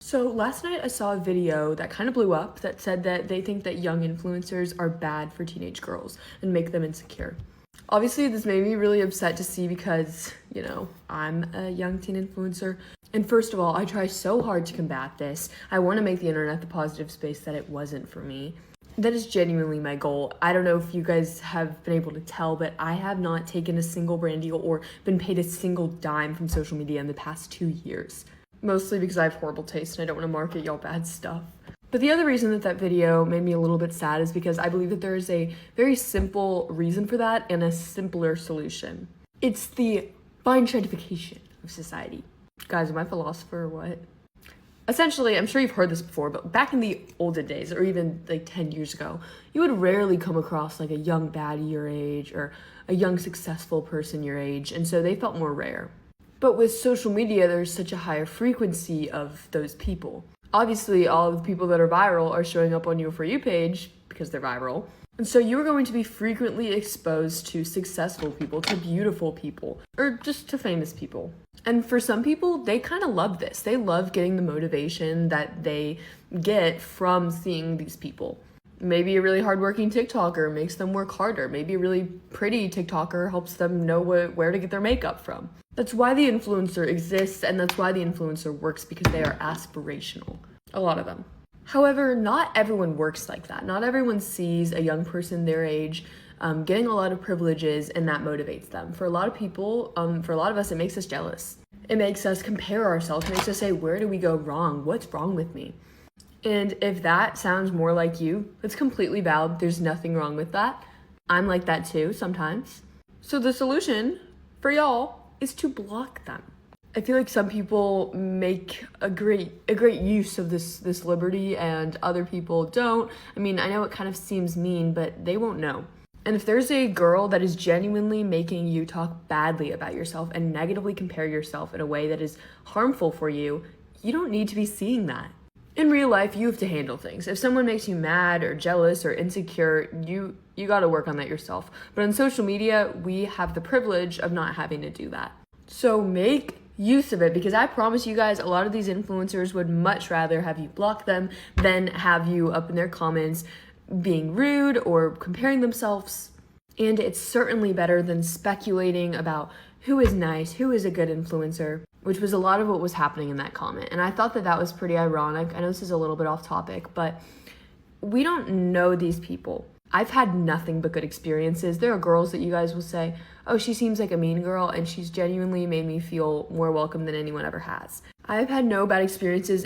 So last night I saw a video that kind of blew up that said that they think that young influencers are bad for teenage girls and make them insecure. Obviously, this made me really upset to see because, I'm a young teen influencer. And first of all, I try so hard to combat this. I want to make the internet the positive space that it wasn't for me. That is genuinely my goal. I don't know if you guys have been able to tell, but I have not taken a single brand deal or been paid a single dime from social media in the past 2 years. Mostly because I have horrible taste and I don't want to market y'all bad stuff. But the other reason that video made me a little bit sad is because I believe that there is a very simple reason for that and a simpler solution. It's the fine gentrification of society. Guys, am I a philosopher or what? Essentially, I'm sure you've heard this before, but back in the olden days, or even like 10 years ago, you would rarely come across like a young baddie your age or a young successful person your age, and so they felt more rare. But with social media, there's such a higher frequency of those people. Obviously, all of the people that are viral are showing up on your For You page because they're viral. And so you're going to be frequently exposed to successful people, to beautiful people, or just to famous people. And for some people, they kind of love this. They love getting the motivation that they get from seeing these people. Maybe a really hardworking TikToker makes them work harder. Maybe a really pretty TikToker helps them know where to get their makeup from. That's why the influencer exists, and that's why the influencer works, because they are aspirational. A lot of them. However, not everyone works like that. Not everyone sees a young person their age getting a lot of privileges, and that motivates them. For a lot of people, for a lot of us, it makes us jealous. It makes us compare ourselves. It makes us say, where do we go wrong? What's wrong with me? And if that sounds more like you, it's completely valid. There's nothing wrong with that. I'm like that too sometimes. So the solution for y'all is to block them. I feel like some people make a great use of this liberty and other people don't. I mean, I know it kind of seems mean, but they won't know. And if there's a girl that is genuinely making you talk badly about yourself and negatively compare yourself in a way that is harmful for you, you don't need to be seeing that. In real life, you have to handle things. If someone makes you mad or jealous or insecure, you got to work on that yourself. But on social media, we have the privilege of not having to do that. So make use of it, because I promise you guys, a lot of these influencers would much rather have you block them than have you up in their comments being rude or comparing themselves. And it's certainly better than speculating about who is nice, who is a good influencer, which was a lot of what was happening in that comment. And I thought that was pretty ironic. I know this is a little bit off topic, but we don't know these people. I've had nothing but good experiences. There are girls that you guys will say, oh, she seems like a mean girl, and she's genuinely made me feel more welcome than anyone ever has. I've had no bad experiences.